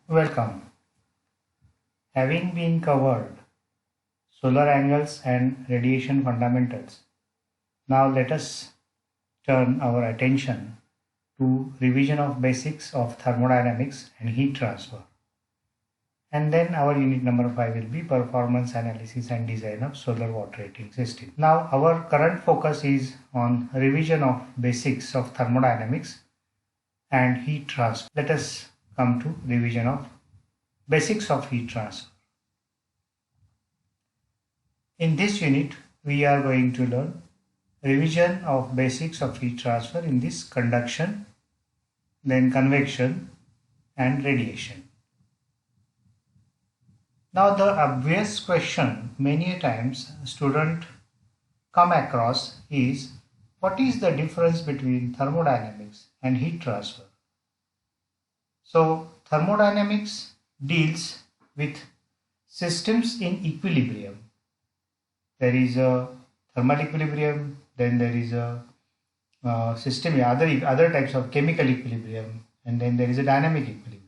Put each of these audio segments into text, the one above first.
Welcome. Having been covered solar angles and radiation fundamentals, now let us turn our attention to revision of basics of thermodynamics and heat transfer. And then our unit number 5 will be performance analysis and design of solar water heating system. Now our current focus is on revision of basics of thermodynamics and heat transfer. Let us come to revision of basics of heat transfer. In this unit, we are going to learn revision of basics of heat transfer in this conduction, then convection and radiation. Now the obvious question many times student come across is, what is the difference between thermodynamics and heat transfer? So thermodynamics deals with systems in equilibrium. There is a thermal equilibrium, then there is a system, other types of chemical equilibrium, and then there is a dynamic equilibrium.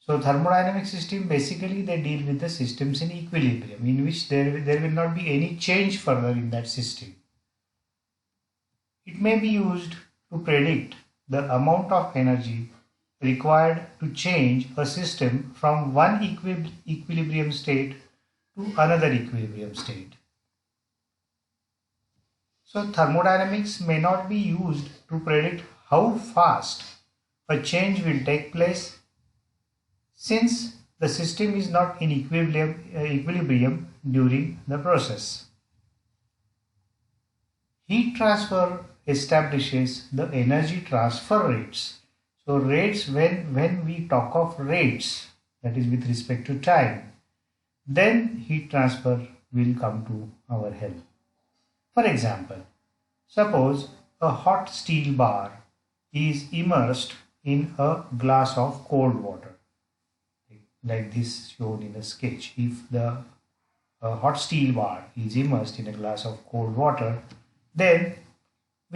So thermodynamic system, basically they deal with the systems in equilibrium, in which there will not be any change further in that system. It may be used to predict the amount of energy required to change a system from one equilibrium state to another equilibrium state. So thermodynamics may not be used to predict how fast a change will take place, since the system is not in equilibrium during the process. Heat transfer establishes the energy transfer rates. So rates, when we talk of rates, that is with respect to time, then heat transfer will come to our help. For example, suppose a hot steel bar is immersed in a glass of cold water, like this shown in the sketch. If the hot steel bar is immersed in a glass of cold water, then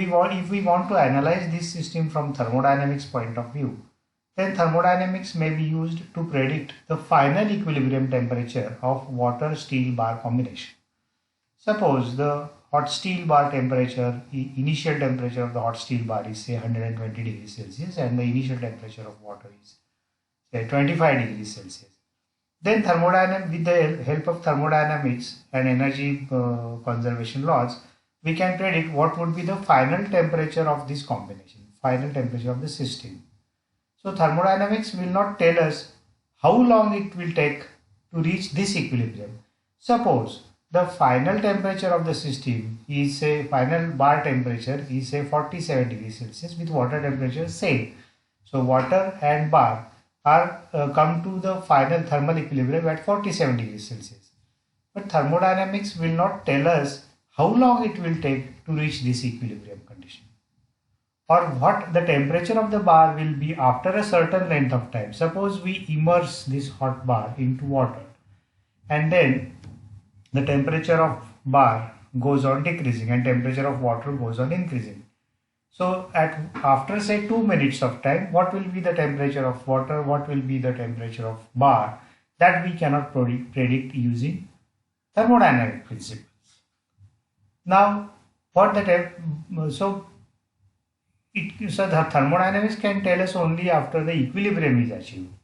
if we want to analyze this system from thermodynamics point of view, then thermodynamics may be used to predict the final equilibrium temperature of water-steel bar combination. Suppose the hot steel bar temperature, initial temperature of the hot steel bar is say 120 degrees Celsius, and the initial temperature of water is say 25 degrees Celsius. Then with the help of thermodynamics and energy conservation laws, we can predict what would be the final temperature of this combination, final temperature of the system. So thermodynamics will not tell us how long it will take to reach this equilibrium. Suppose the final temperature of the system is say, final bar temperature is say 47 degrees Celsius, with water temperature same. So water and bar are come to the final thermal equilibrium at 47 degrees Celsius. But thermodynamics will not tell us how long it will take to reach this equilibrium condition, or what the temperature of the bar will be after a certain length of time. Suppose we immerse this hot bar into water, and then the temperature of bar goes on decreasing and temperature of water goes on increasing. So after say 2 minutes of time, what will be the temperature of water, what will be the temperature of bar, that we cannot predict using thermodynamic principles. Now the thermodynamics can tell us only after the equilibrium is achieved.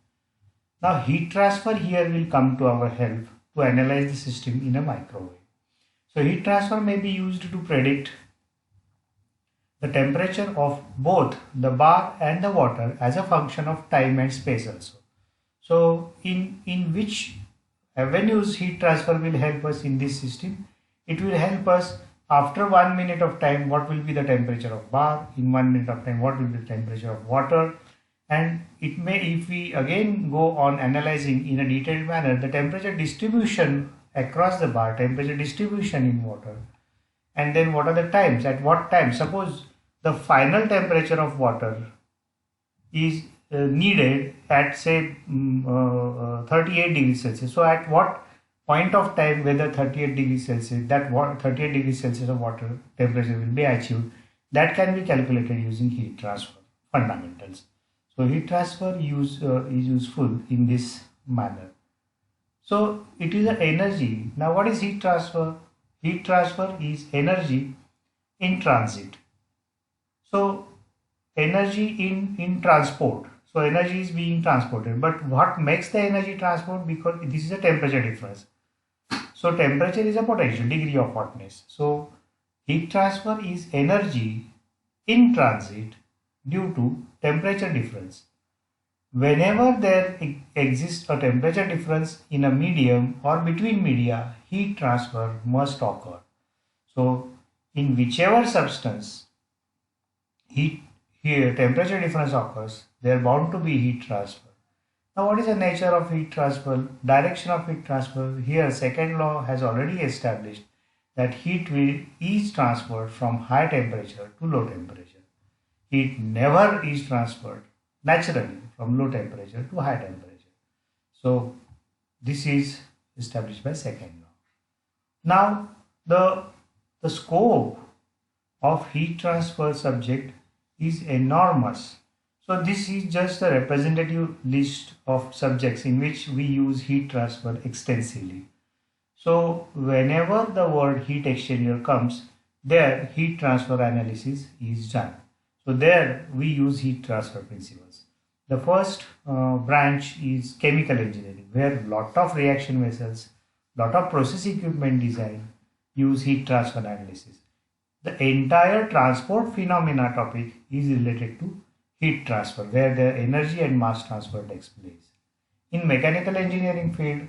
Now heat transfer here will come to our help to analyze the system in a microwave. So heat transfer may be used to predict the temperature of both the bar and the water as a function of time and space also. So in which avenues heat transfer will help us in this system? It will help us after 1 minute of time, what will be the temperature of bar, in 1 minute of time what will be the temperature of water, and it may, if we again go on analyzing in a detailed manner, the temperature distribution across the bar, temperature distribution in water, and then what are the times, at what time. Suppose the final temperature of water is needed at say 38 degrees Celsius. So at what point of time, whether 38 degrees Celsius, 38 degrees Celsius of water temperature will be achieved, that can be calculated using heat transfer fundamentals. So heat transfer is useful in this manner. So it is an energy. Now what is heat transfer? Heat transfer is energy in transit. So energy in transport. So energy is being transported. But what makes the energy transport? Because this is a temperature difference. So temperature is a potential degree of hotness. So heat transfer is energy in transit due to temperature difference. Whenever there exists a temperature difference in a medium or between media, heat transfer must occur. So in whichever substance heat here temperature difference occurs, there bound to be heat transfer. Now what is the nature of heat transfer? Direction of heat transfer. Here second law has already established that is transferred from high temperature to low temperature. Heat never is transferred naturally from low temperature to high temperature. So this is established by second law. Now the scope of heat transfer subject is enormous. So this is just a representative list of subjects in which we use heat transfer extensively. So whenever the word heat exchanger comes, there heat transfer analysis is done. So there we use heat transfer principles. The first branch is chemical engineering, where lot of reaction vessels, lot of process equipment design use heat transfer analysis. The entire transport phenomena topic is related to heat transfer, where the energy and mass transfer takes place. In mechanical engineering field,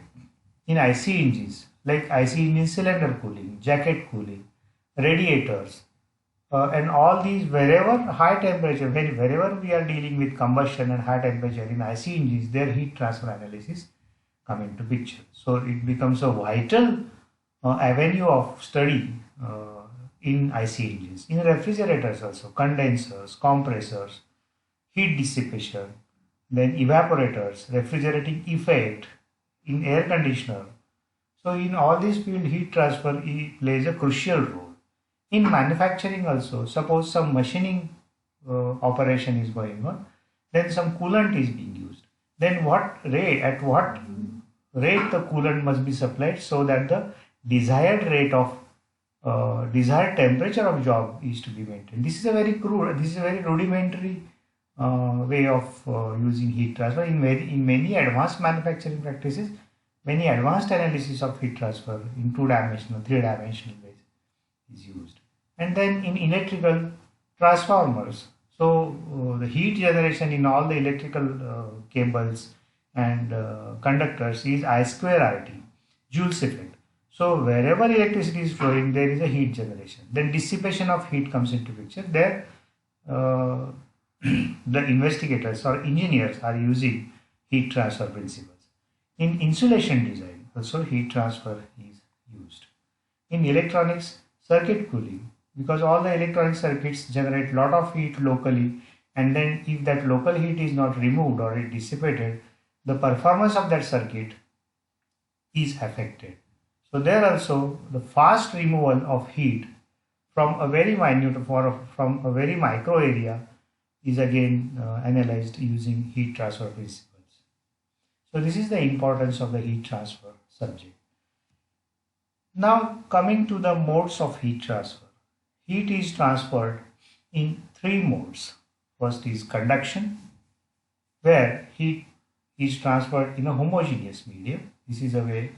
in IC engines, like IC engine cylinder cooling, jacket cooling, radiators, and all these, wherever high temperature, wherever we are dealing with combustion and high temperature in IC engines, their heat transfer analysis come into picture. So it becomes a vital avenue of study in IC engines. In refrigerators also, condensers, compressors, heat dissipation, then evaporators, refrigerating effect, in air conditioner. So in all these fields, heat transfer plays a crucial role. In manufacturing also, suppose some machining operation is going on, then some coolant is being used. Then at what rate the coolant must be supplied so that the desired rate of desired temperature of job is to be maintained. This is a very rudimentary way of using heat transfer. In many advanced manufacturing practices, many advanced analysis of heat transfer in 2-dimensional, 3-dimensional ways is used. And then in electrical transformers, so the heat generation in all the electrical cables and conductors is I square RT, Joule's effect. So wherever electricity is flowing, there is a heat generation. Then dissipation of heat comes into picture. There the investigators or engineers are using heat transfer principles. In insulation design, also heat transfer is used. In electronics, circuit cooling, because all the electronic circuits generate lot of heat locally, and then if that local heat is not removed or it dissipated, the performance of that circuit is affected. So there also the fast removal of heat from a very minute from a very micro area is again analyzed using heat transfer principles. So this is the importance of the heat transfer subject. Now coming to the modes of heat transfer. Heat is transferred in 3 modes. First is conduction, where heat is transferred in a homogeneous medium. This is a way.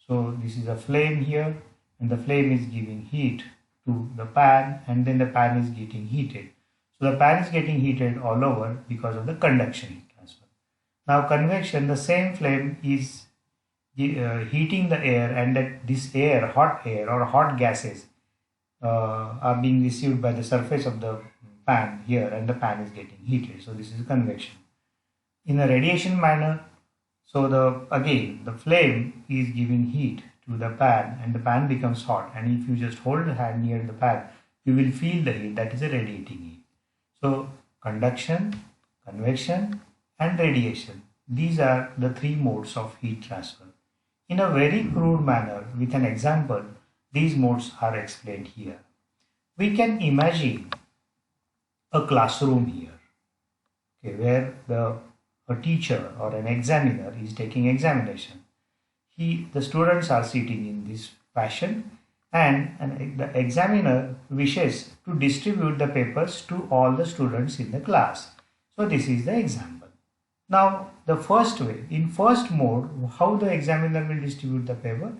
So this is a flame here, and the flame is giving heat to the pan, and then the pan is getting heated. So the pan is getting heated all over because of the conduction heat transfer. Now convection, the same flame is heating the air, and that this air, hot air or hot gases are being received by the surface of the pan here, and the pan is getting heated. So this is convection. In a radiation manner, so the flame is giving heat to the pan, and the pan becomes hot, and if you just hold the hand near the pan, you will feel the heat. That is a radiating heat. So conduction, convection and radiation, these are the 3 modes of heat transfer. In a very crude manner, with an example, these modes are explained here. We can imagine a classroom here. okay, where a teacher or an examiner is taking examination. The students are sitting in this fashion, and the examiner wishes to distribute the papers to all the students in the class. So this is the example. Now the first way, in first mode, how the examiner will distribute the paper?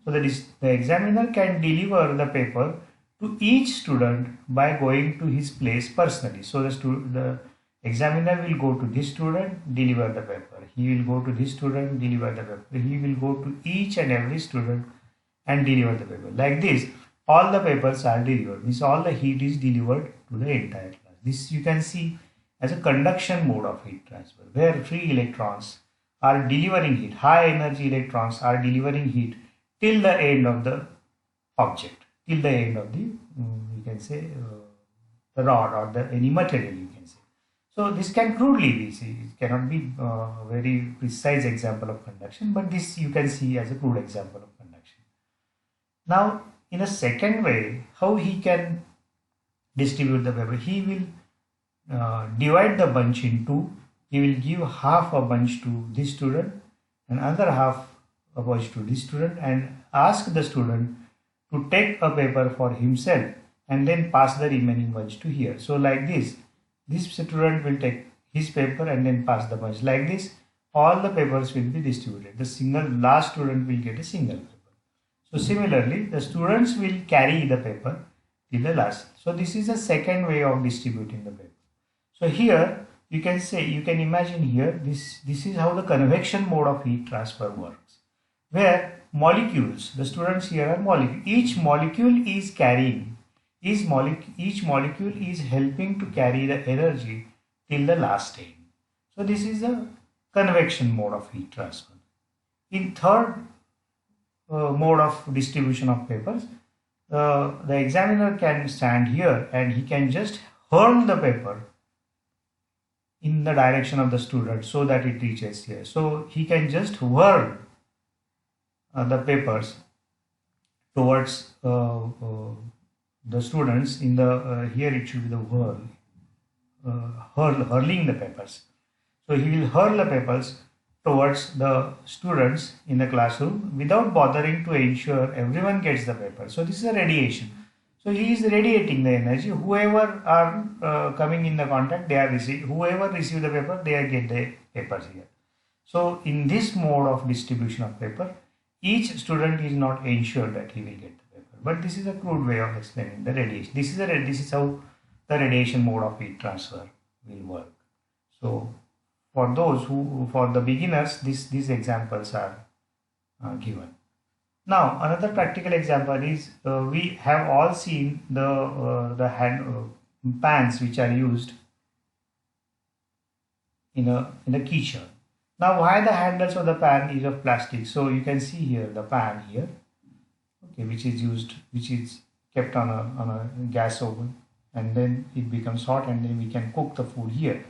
So the examiner can deliver the paper to each student by going to his place personally. So the examiner will go to this student, deliver the paper. He will go to this student, deliver the paper. He will go to each and every student and deliver the paper. Like this, all the papers are delivered. Means all the heat is delivered to the entire class. This you can see as a conduction mode of heat transfer, where free electrons are delivering heat. High energy electrons are delivering heat till the end of the object, till the end of the you can say the rod or the any material, you can say. So this can crudely be seen. It cannot be a very precise example of conduction, but this you can see as a crude example of conduction. Now in a second way, how he can distribute the paper? He will divide the bunch in two. He will give half a bunch to this student and another half a bunch to this student, and ask the student to take a paper for himself and then pass the remaining bunch to here. So like this student will take his paper and then pass the bunch. Like this, all the papers will be distributed. The last student will get a single paper. So similarly, the students will carry the paper till the last. So this is the second way of distributing the paper. So here you can say, you can imagine here, this is how the convection mode of heat transfer works, where molecules, the students here are molecules. Each molecule is carrying, each molecule is helping to carry the energy till the last end. So this is the convection mode of heat transfer. In third mode of distribution of papers, the examiner can stand here and he can just hurl the paper in the direction of the student so that it reaches here. So he can just whirl the papers towards the students in the here it should be the whirl, hurling the papers. So he will hurl the papers towards the students in the classroom without bothering to ensure everyone gets the paper. So this is a radiation. So he is radiating the energy. Whoever are coming in the contact, they are whoever receive the paper, they get the papers here. So in this mode of distribution of paper, each student is not ensured that he will get the paper. But this is a crude way of explaining the radiation. This is how the radiation mode of heat transfer will work. So for the beginners, these examples are given. Now another practical example is we have all seen the hand pans which are used in a kitchen. Now why the handles of the pan is of plastic? So you can see here the pan here, okay, which is kept on a gas oven, and then it becomes hot, and then we can cook the food here,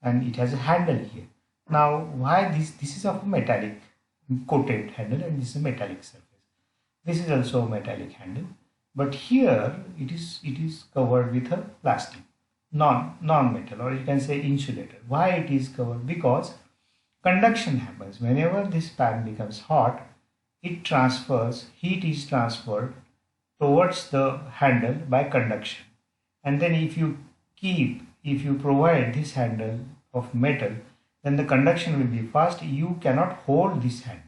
and it has a handle here. Now why this is of metallic coated handle, and this is a metallic surface. This is also a metallic handle, but here it is covered with a plastic, non-metal, or you can say insulator. Why it is covered? Because conduction happens. Whenever this pan becomes hot, heat is transferred towards the handle by conduction. And then if you provide this handle of metal, then the conduction will be fast. You cannot hold this handle.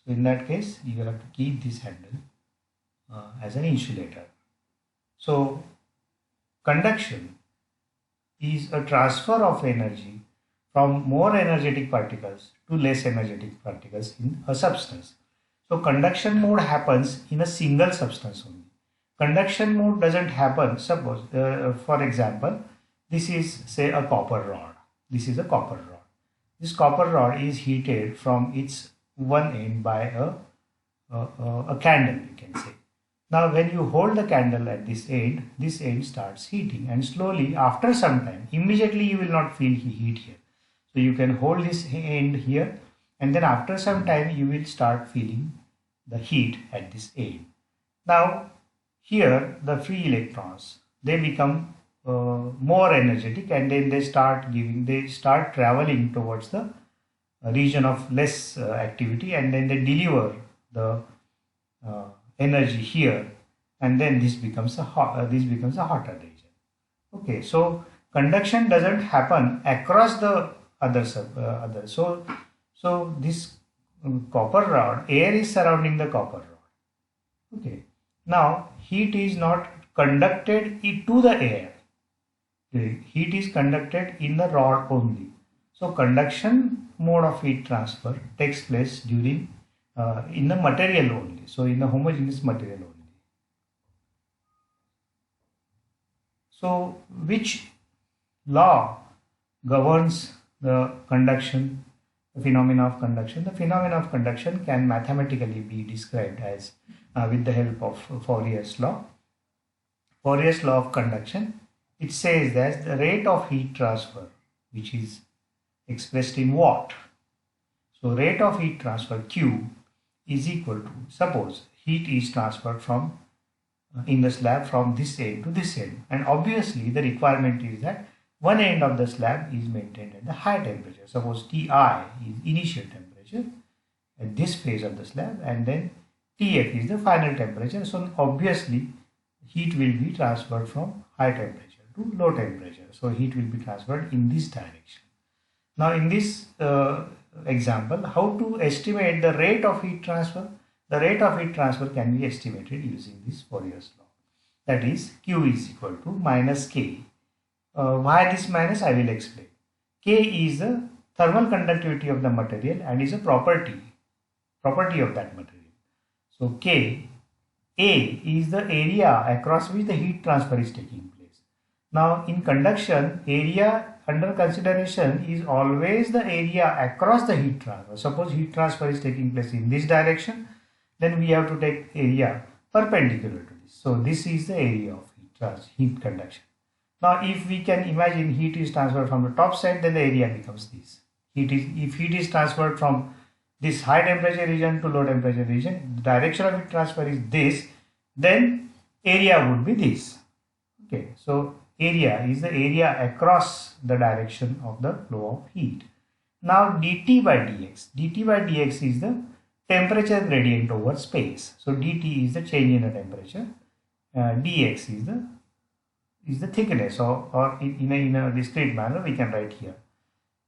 So in that case, you have to keep this handle as an insulator. So conduction is a transfer of energy from more energetic particles to less energetic particles in a substance. So conduction mode happens in a single substance only. Conduction mode doesn't happen. Suppose, for example, this is say a copper rod. This is a copper rod. This copper rod is heated from its one end by a candle, you can say. Now when you hold the candle at this end starts heating, and slowly after some time, immediately you will not feel heat here. So you can hold this end here, and then after some time you will start feeling the heat at this end. Now here the free electrons, they become more energetic, and then they start traveling towards the region of less activity, and then they deliver the energy here, and then this becomes a hotter region. Okay, so conduction doesn't happen across the other. So this copper rod, air is surrounding the copper rod. Okay, now heat is not conducted to the air. Heat is conducted in the rod only. So conduction mode of heat transfer takes place during in the material only. So in the homogeneous material only. So which law governs the conduction, the phenomena of conduction? The phenomena of conduction can mathematically be described as with the help of Fourier's law. Fourier's law of conduction, it says that the rate of heat transfer, which is expressed in watt. So rate of heat transfer Q is equal to, suppose heat is transferred from in the slab from this end to this end, and obviously the requirement is that one end of the slab is maintained at the high temperature. Suppose Ti is initial temperature at this phase of the slab, and then Tf is the final temperature. So obviously heat will be transferred from high temperature to low temperature. So heat will be transferred in this direction. Now in this example, how to estimate the rate of heat transfer? The rate of heat transfer can be estimated using this Fourier's law. That is, Q is equal to minus K. Why this minus? I will explain. K is the thermal conductivity of the material and is a property of that material. So K, A is the area across which the heat transfer is taking place. Now in conduction, area under consideration is always the area across the heat transfer. Suppose heat transfer is taking place in this direction, then we have to take area perpendicular to this. So this is the area of heat conduction. Now if we can imagine heat is transferred from the top side, then the area becomes this. If heat is transferred from this high temperature region to low temperature region, the direction of heat transfer is this, then area would be this. Okay, so area is the area across the direction of the flow of heat. Now dt by dx is the temperature gradient over space. So dt is the change in the temperature, dx is the thickness, or in a discrete manner we can write here.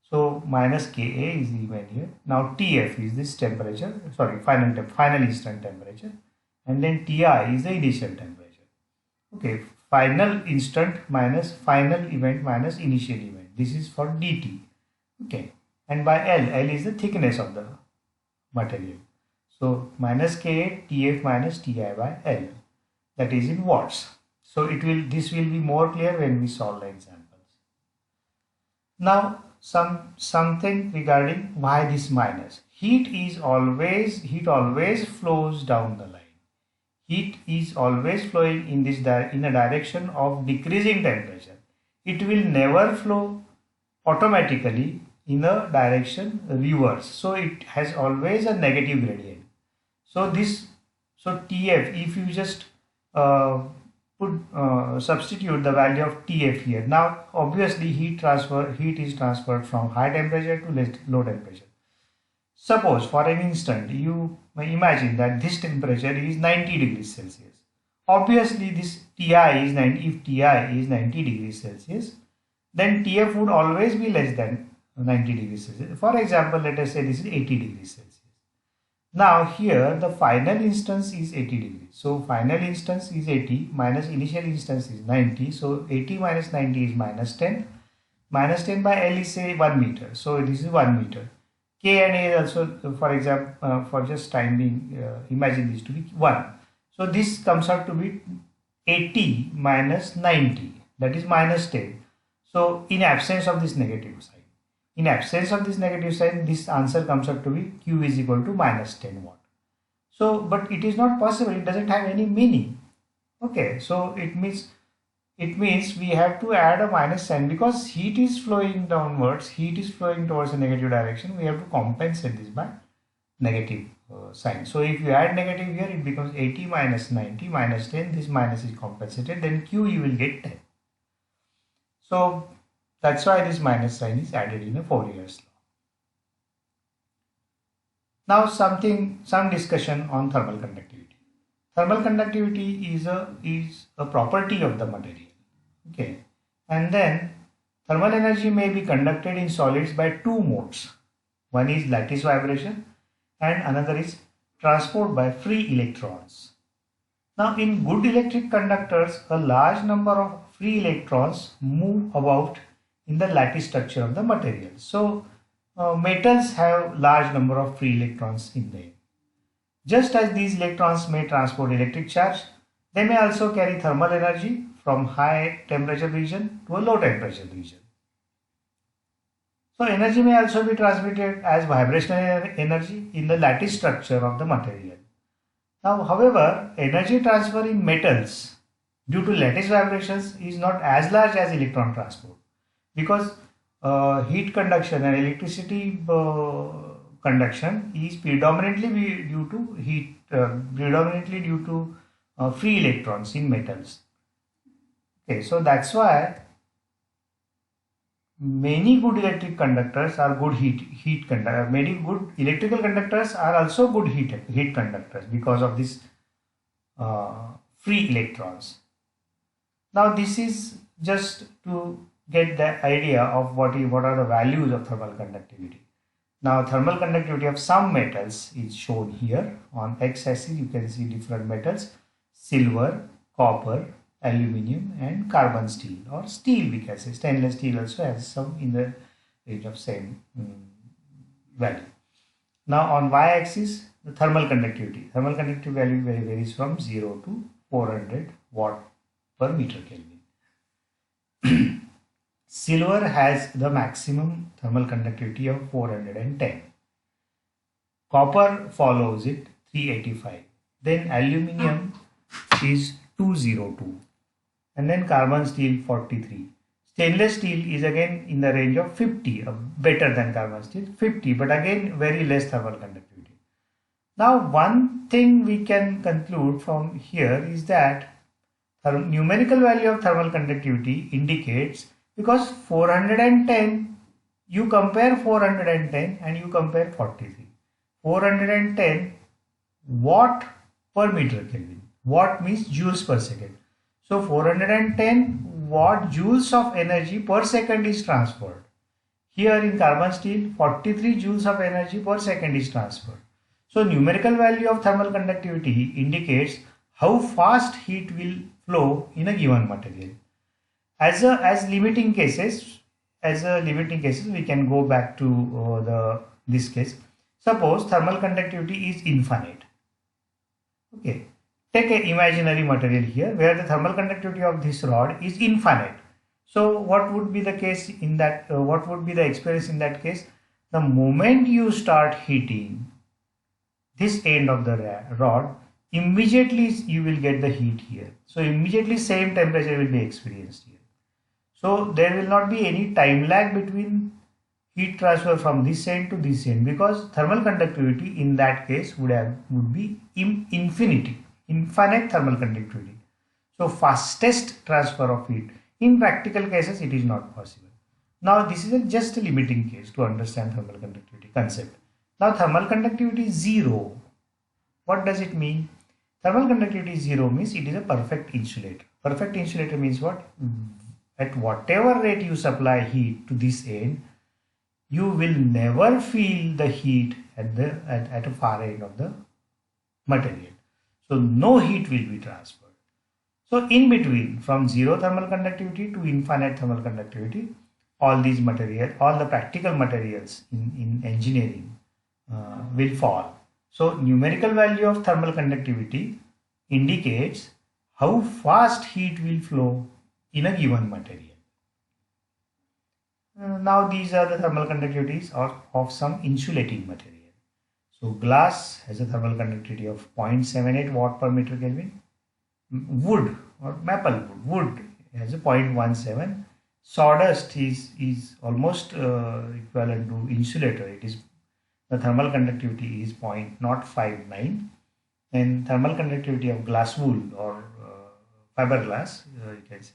So minus Ka is given here. Now Tf is this temperature, sorry, final instant temperature, and then Ti is the initial temperature. Okay, final instant minus final event minus initial event. This is for dt. Okay, and by L is the thickness of the material. So minus Ka Tf minus Ti by L, that is in watts. So this will be more clear when we solve the examples. Now something regarding why this minus. Heat always flows down the line. Heat is always flowing in a direction of decreasing temperature. It will never flow automatically in a direction reverse. So it has always a negative gradient. So Tf, if you just substitute the value of Tf here. Now obviously heat is transferred from high temperature to low temperature. Suppose for an instant you may imagine that this temperature is 90 degrees Celsius. Obviously this Ti is 90. If Ti is 90 degrees Celsius, then Tf would always be less than 90 degrees Celsius. For example, let us say this is 80 degrees Celsius. Now here the final instance is 80 degrees. So final instance is 80 minus initial instance is 90. So 80 minus 90 is minus 10. Minus 10 by L is say 1 meter. So this is 1 meter. K and A is also, for example, for just time being, imagine this to be 1. So this comes out to be 80 minus 90, that is minus 10. So in absence of this negative sign, this answer comes out to be Q is equal to minus 10 watt. So, but it is not possible. It doesn't have any meaning. Okay, so it means we have to add a minus sign because heat is flowing downwards. Heat is flowing towards a negative direction. We have to compensate this by negative sign. So if you add negative here, it becomes 80 minus 90 minus 10. This minus is compensated. Then Q you will get 10. So that's why this minus sign is added in a Fourier's law. Now some discussion on thermal conductivity. Thermal conductivity is a property of the material. Okay, and then thermal energy may be conducted in solids by two modes. One is lattice vibration and another is transport by free electrons. Now in good electric conductors, a large number of free electrons move about in the lattice structure of the material. So metals have large number of free electrons in them. Just as these electrons may transport electric charge, they may also carry thermal energy from high temperature region to a low temperature region. So energy may also be transmitted as vibrational energy in the lattice structure of the material. Now, however, energy transfer in metals due to lattice vibrations is not as large as electron transport, because heat conduction and electricity conduction is predominantly due to free electrons in metals. Okay, so that's why many good electric conductors are good heat conductors. Many good electrical conductors are also good heat conductors because of this free electrons. Now this is just to get the idea of what are the values of thermal conductivity. Now thermal conductivity of some metals is shown here. On x-axis you can see different metals: silver, copper, aluminium and carbon steel, or steel we can say. Stainless steel also has some in the range of same value. Now on y-axis the thermal conductivity. Thermal conductivity value varies from 0 to 400 watt per meter Kelvin. Silver has the maximum thermal conductivity of 410. Copper follows it, 385. Then aluminium is 202. And then carbon steel 43. Stainless steel is again in the range of 50, better than carbon steel, 50, but again very less thermal conductivity. Now one thing we can conclude from here is that numerical value of thermal conductivity indicates, because 410, you compare 410 and you compare 43. 410 watt per meter Kelvin. Watt means joules per second. So 410 watt joules of energy per second is transferred. Here in carbon steel, 43 joules of energy per second is transferred. So numerical value of thermal conductivity indicates how fast heat will flow in a given material. As limiting cases, we can go back to this case. Suppose thermal conductivity is infinite. Okay, take an imaginary material here where the thermal conductivity of this rod is infinite. So what would be the case in that? What would be the experience in that case? The moment you start heating this end of the rod, immediately you will get the heat here. So immediately same temperature will be experienced here. So there will not be any time lag between heat transfer from this end to this end, because thermal conductivity in that case would be infinite thermal conductivity. So fastest transfer of heat. In practical cases it is not possible. Now this is just a limiting case to understand thermal conductivity concept. Now thermal conductivity is 0. What does it mean? Thermal conductivity 0 means it is a perfect insulator. Perfect insulator means what? At whatever rate you supply heat to this end, you will never feel the heat at a far end of the material. So no heat will be transferred. So in between, from 0 thermal conductivity to infinite thermal conductivity, all the practical materials in engineering will fall. So numerical value of thermal conductivity indicates how fast heat will flow in a given material. Now these are the thermal conductivities of some insulating material. So glass has a thermal conductivity of 0.78 watt per meter Kelvin. Wood or maple wood has a 0.17. Sawdust is almost equivalent to insulator. The thermal conductivity is 0.059, and thermal conductivity of glass wool or fiberglass, you can say,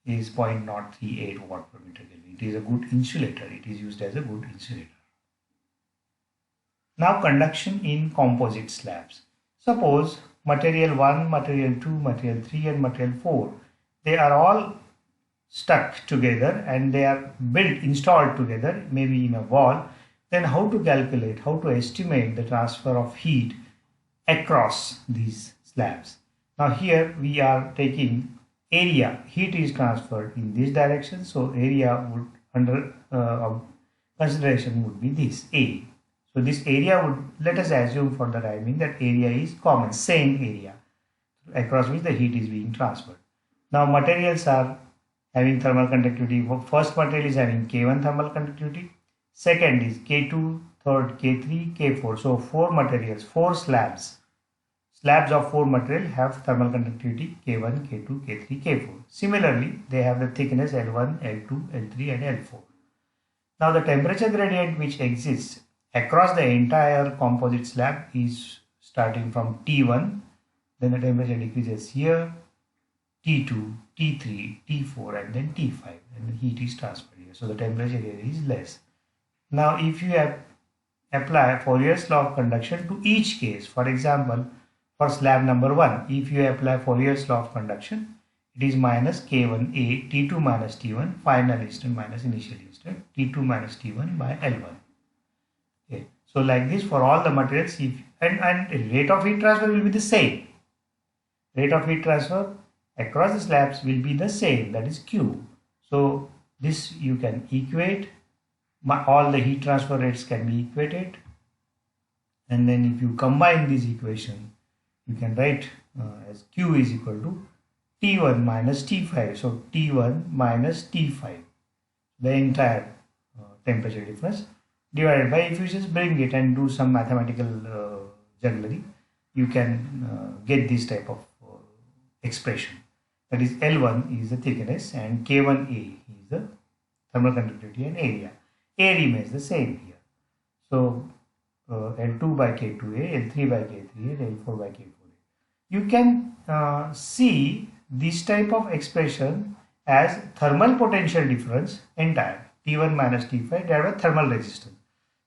is 0.038 watt per meter Kelvin. It is a good insulator. It is used as a good insulator. Now conduction in composite slabs. Suppose material 1, material 2, material 3 and material 4, they are all stuck together and they are installed together, maybe in a wall. Then how to calculate, how to estimate the transfer of heat across these slabs? Now here we are taking area, heat is transferred in this direction, so area would under consideration would be this A. So this area would, let us assume for the timing that area is common, same area across which the heat is being transferred. Now materials are having thermal conductivity. First material is having K1 thermal conductivity, second is K2, third K3, K4. So 4 materials, 4 slabs. Slabs of 4 material have thermal conductivity K1, K2, K3, K4. Similarly, they have the thickness L1, L2, L3 and L4. Now the temperature gradient which exists across the entire composite slab is starting from T1, then the temperature decreases here, T2, T3, T4 and then T5, and the heat is transferred here. So the temperature here is less. Now if you apply Fourier's law of conduction to each case, for example, for slab number 1, if you apply Fourier's law of conduction, it is minus K1A, T2 minus T1, final instant minus initial instant, T2 minus T1 by L1. Okay. So like this for all the materials, and rate of heat transfer will be the same. Rate of heat transfer across the slabs will be the same, that is Q. So this you can equate, all the heat transfer rates can be equated, and then if you combine this equation, you can write as Q is equal to T1 minus T5. So T1 minus T5, the entire temperature difference, divided by, if you just bring it and do some mathematical jugglery, you can get this type of expression. That is L1 is the thickness and K1A is the thermal conductivity and area. A remains the same here. So L2 by K2A, L3 by K3A, L4 by K4A. You can see this type of expression as thermal potential difference entire, T1 minus T5 divided by thermal resistance.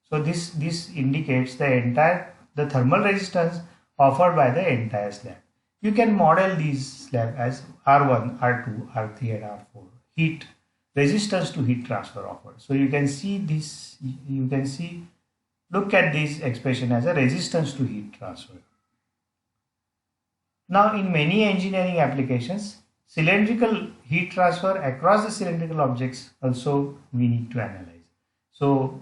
So this indicates the thermal resistance offered by the entire slab. You can model these slab as R1, R2, R3 and R4, heat resistance to heat transfer offered. So you can see this, look at this expression as a resistance to heat transfer. Now in many engineering applications, cylindrical heat transfer across the cylindrical objects also we need to analyze. So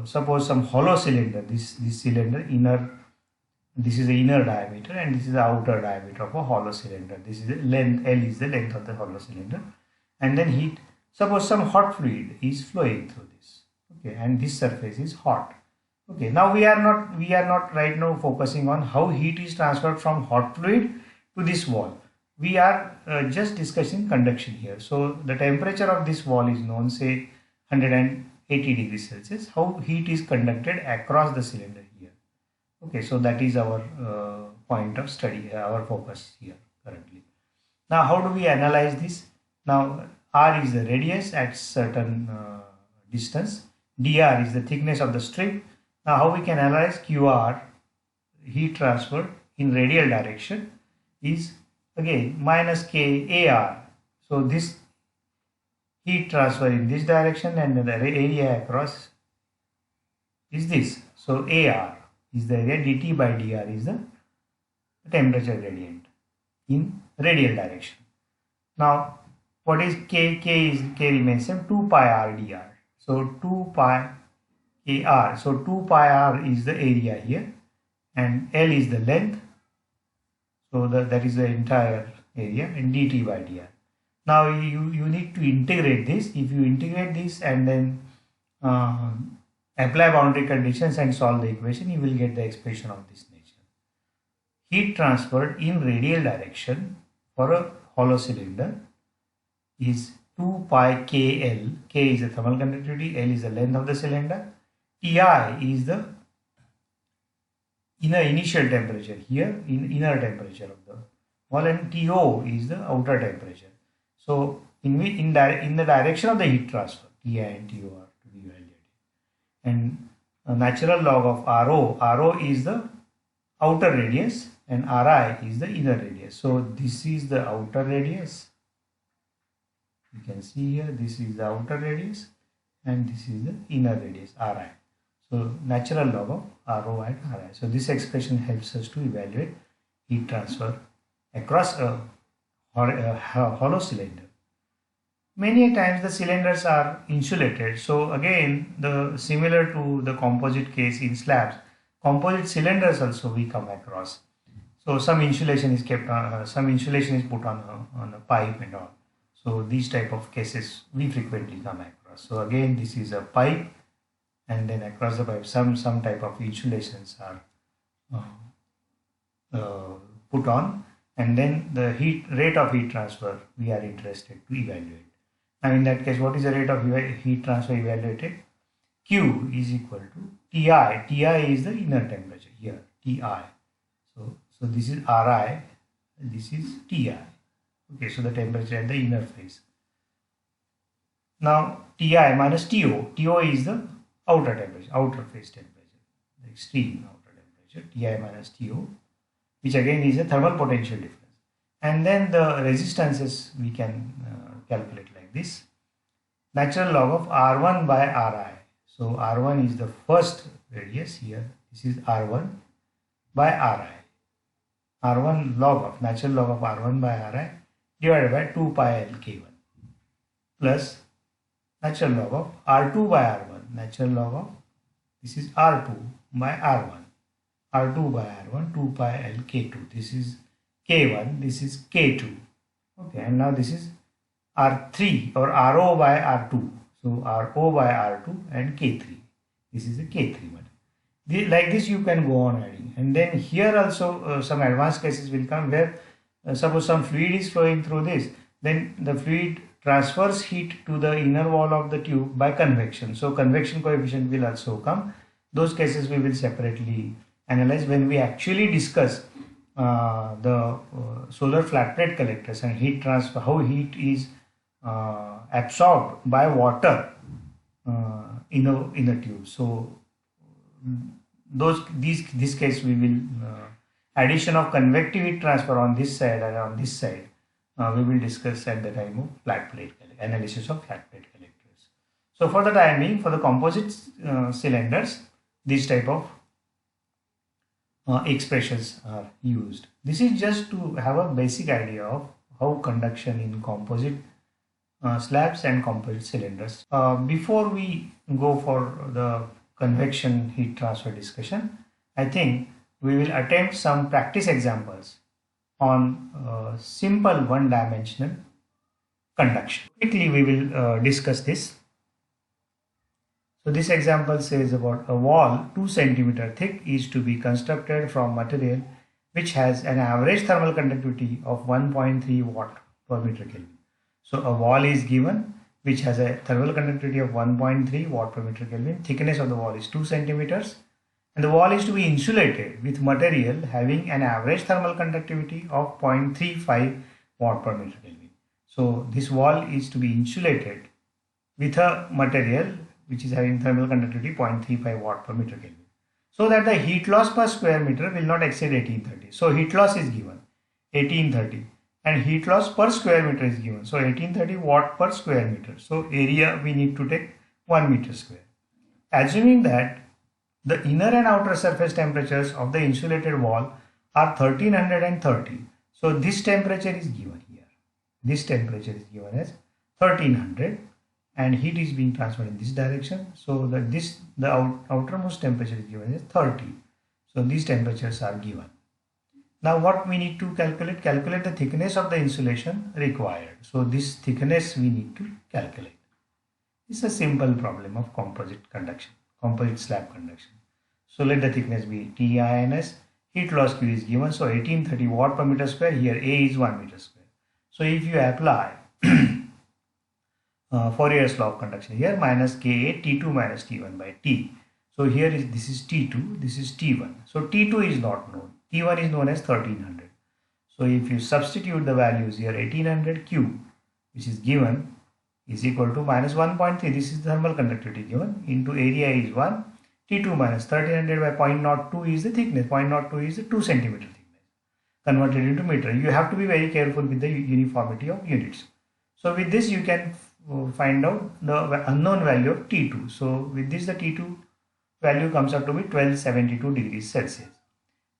suppose some hollow cylinder, this cylinder this is the inner diameter and this is the outer diameter of a hollow cylinder. This is the length, L is the length of the hollow cylinder, and then suppose some hot fluid is flowing through this, okay, and this surface is hot. Okay, now we are not right now focusing on how heat is transferred from hot fluid to this wall. We are just discussing conduction here. So the temperature of this wall is known, say 180 degrees Celsius. How heat is conducted across the cylinder here. Okay, so that is our point of study, our focus here currently. Now how do we analyze this? Now R is the radius at certain distance. dr is the thickness of the strip. Now how we can analyze QR, heat transfer in radial direction, is again minus KAR. So this heat transfer in this direction and the area across is this. So AR is the area, dt by dr is the temperature gradient in radial direction. Now what is K? K remains same, 2 pi r dr. So 2 pi AR. So 2 pi r is the area here and L is the length. So that is the entire area, and dt by dr. Now you need to integrate this. If you integrate this and then apply boundary conditions and solve the equation, you will get the expression of this nature. Heat transferred in radial direction for a hollow cylinder is 2 pi KL. K is the thermal conductivity, L is the length of the cylinder, Ti is the initial temperature here, inner temperature of the wall, and To is the outer temperature. So in the direction of the heat transfer, Ti and To are to be evaluated. And a natural log of Rho is the outer radius and Ri is the inner radius. So this is the outer radius. You can see here, this is the outer radius and this is the inner radius, Ri. So natural log of Rho and Ri. So this expression helps us to evaluate heat transfer across a hollow cylinder. Many times the cylinders are insulated. So again, similar to the composite case in slabs, composite cylinders also we come across. So some insulation is kept on, some insulation is put on a pipe and all. So these type of cases we frequently come across. So again, this is a pipe, and then across the pipe some type of insulations are put on, and then the rate of heat transfer we are interested to evaluate. Now in that case, what is the rate of heat transfer evaluated? Q is equal to Ti. Ti is the inner temperature here, Ti. So this is Ri, this is Ti. Okay, so the temperature at the inner phase. Now Ti minus To. To is the outer temperature, outer phase temperature, the extreme outer temperature, Ti minus To, which again is a thermal potential difference. And then the resistances we can calculate like this. Natural log of R1 by Ri. So R1 is the first radius here. This is R1 by Ri. R1 log of, natural log of R1 by Ri divided by 2 pi L K1 plus natural log of R2 by R1. Natural log of, this is R2 by R1. R2 by R1, 2 pi L K2. This is K1, this is K2. Okay, and now this is R3 or Ro by R2. So Ro by R2 and K3. This is the K3 one. Like this you can go on adding. And then here also some advanced cases will come where suppose some fluid is flowing through this. Then the fluid transfers heat to the inner wall of the tube by convection. So convection coefficient will also come. Those cases we will separately analyze when we actually discuss the solar flat plate collectors and heat transfer, how heat is absorbed by water in a tube. So this case we will addition of convective heat transfer on this side and on this side we will discuss at the time of flat plate analysis of flat plate collectors. So for the time being, for the composite cylinders, this type of expressions are used. This is just to have a basic idea of how conduction in composite slabs and composite cylinders. Before we go for the convection heat transfer discussion, I think we will attempt some practice examples on simple one-dimensional conduction. Quickly we will discuss this. So this example says about a wall 2 cm thick is to be constructed from material which has an average thermal conductivity of 1.3 watt per meter Kelvin. So a wall is given which has a thermal conductivity of 1.3 watt per meter Kelvin. Thickness of the wall is 2 centimeters, and the wall is to be insulated with material having an average thermal conductivity of 0.35 watt per meter Kelvin. So this wall is to be insulated with a material which is having thermal conductivity 0.35 watt per meter Kelvin, so that the heat loss per square meter will not exceed 1830. So heat loss is given 1830 and heat loss per square meter is given. So 1830 watt per square meter. So area we need to take 1 meter square. Assuming that the inner and outer surface temperatures of the insulated wall are 1330. So this temperature is given here. This temperature is given as 1300. And heat is being transferred in this direction, so that the outermost temperature is given as 30. So these temperatures are given. Now what we need to calculate the thickness of the insulation required. So this thickness we need to calculate. It's a simple problem of composite conduction, composite slab conduction. So let the thickness be TINS. Heat loss Q is given, so 1830 watt per meter square. Here A is 1 meter square. So if you apply Fourier's law of conduction here, minus Ka T2 minus T1 by T. So here this is T2, this is T1. So T2 is not known. T1 is known as 1300. So if you substitute the values here, 1800 Q which is given, is equal to minus 1.3. This is the thermal conductivity given, into area is 1. T2 minus 1300 by 0.02 is the thickness. 0.02 is the 2 centimeter thickness converted into meter. You have to be very careful with the uniformity of units. So with this you can find out the unknown value of T2. So with this the T2 value comes up to be 1272 degrees Celsius.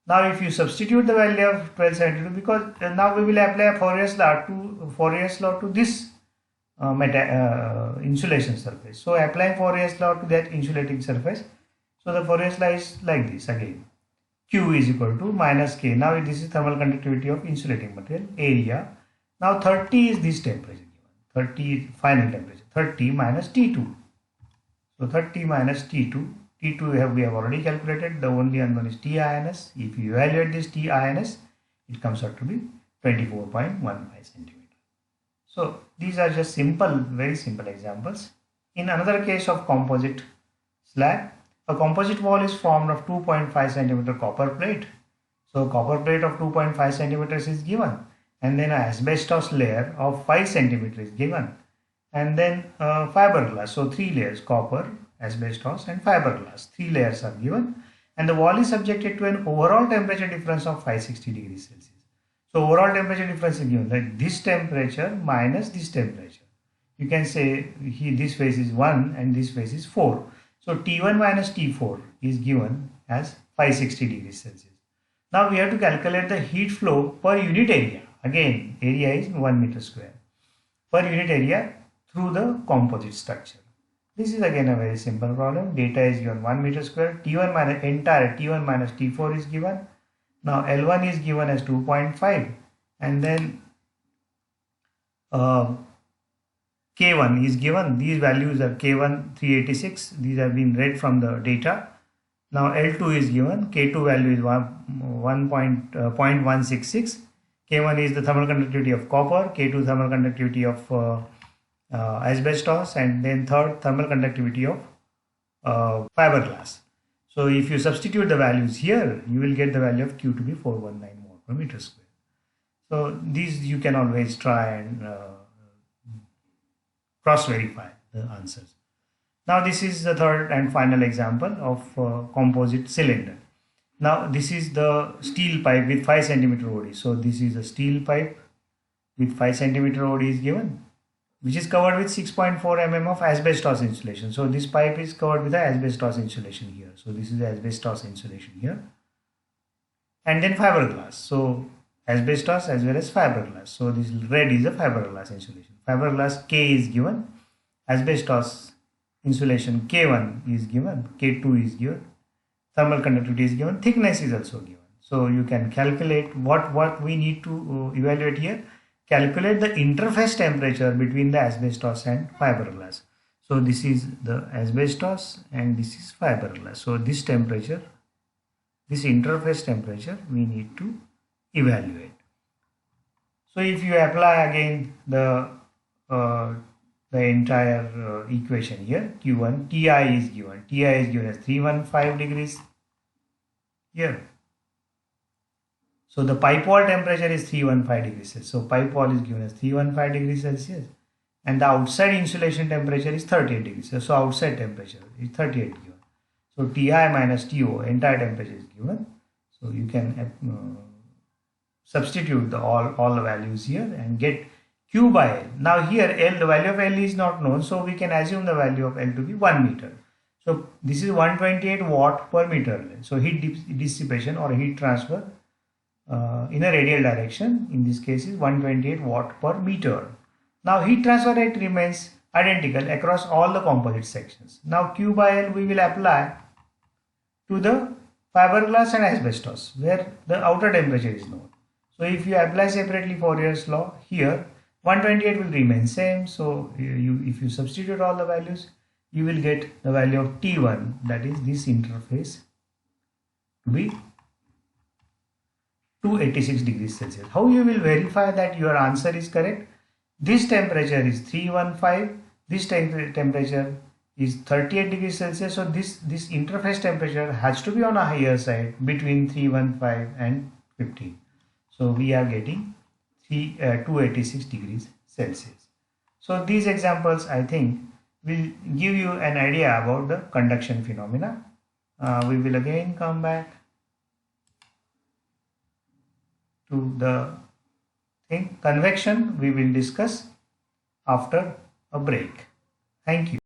Now if you substitute the value of 1272, because now we will apply Fourier's law to this insulation surface. So applying Fourier's law to that insulating surface. So the Fourier's law is like this again. Q is equal to minus K. Now this is thermal conductivity of insulating material, area. Now 30 is this temperature given. 30 is final temperature. 30 minus T2. So 30 minus T2. T2 we have already calculated. The only unknown is T-INS. If you evaluate this T-INS, it comes out to be 24.15 centimeter. So these are just simple, very simple examples. In another case of composite slab, a composite wall is formed of 2.5 centimeter copper plate. So copper plate of 2.5 centimeters is given, and then an asbestos layer of 5 centimeters is given, and then fiberglass. So 3 layers: copper, asbestos and fiberglass. 3 layers are given, and the wall is subjected to an overall temperature difference of 560 degrees Celsius. So overall temperature difference is given, like this temperature minus this temperature. You can say this phase is 1 and this phase is 4. So T1 minus T4 is given as 560 degrees Celsius. Now we have to calculate the heat flow per unit area. Again, area is 1 meter square. Per unit area through the composite structure. This is again a very simple problem. Data is given 1 meter square. T1 minus entire T1 minus T4 is given. Now L1 is given as 2.5, and then K1 is given. These values are K1 386. These have been read from the data. Now L2 is given. K2 value is 0.166. K1 is the thermal conductivity of copper. K2 thermal conductivity of asbestos, and then third thermal conductivity of fiberglass. So if you substitute the values here, you will get the value of Q to be 419 mole per meter square. So these you can always try and cross-verify the answers. Now this is the third and final example of composite cylinder. Now this is the steel pipe with 5 centimeter OD. So this is a steel pipe with 5 centimeter OD is given, which is covered with 6.4 mm of asbestos insulation. So this pipe is covered with the asbestos insulation here. So this is the asbestos insulation here. And then fiberglass. So asbestos as well as fiberglass. So this red is a fiberglass insulation. Fiberglass K is given. Asbestos insulation K1 is given. K2 is given. Thermal conductivity is given. Thickness is also given. So you can calculate what we need to evaluate here. Calculate the interface temperature between the asbestos and fiberglass. So this is the asbestos and this is fiberglass. So this temperature, this interface temperature we need to evaluate. So if you apply again the entire equation here, Q1, Ti is given. Ti is given as 315 degrees here. So the pipe wall temperature is 315 degrees Celsius. So pipe wall is given as 315 degrees Celsius, and the outside insulation temperature is 38 degrees Celsius. So outside temperature is 38 given. So Ti minus To, entire temperature is given. So you can substitute all the values here and get Q by L. Now here L, the value of L is not known, so we can assume the value of L to be 1 meter. So this is 128 watt per meter. So heat dissipation or heat transfer in a radial direction, in this case, is 128 watt per meter. Now heat transfer rate remains identical across all the composite sections. Now Q by L we will apply to the fiberglass and asbestos where the outer temperature is known. So if you apply separately Fourier's law here, 128 will remain same. So if you substitute all the values, you will get the value of T1, that is this interface, to be 286 degrees Celsius. How you will verify that your answer is correct? This temperature is 315, this temperature is 38 degrees Celsius. So this interface temperature has to be on a higher side between 315 and 15. So we are getting 286 degrees Celsius. So these examples, I think, will give you an idea about the conduction phenomena. We will again come back to the thing. Convection we will discuss after a break. Thank you.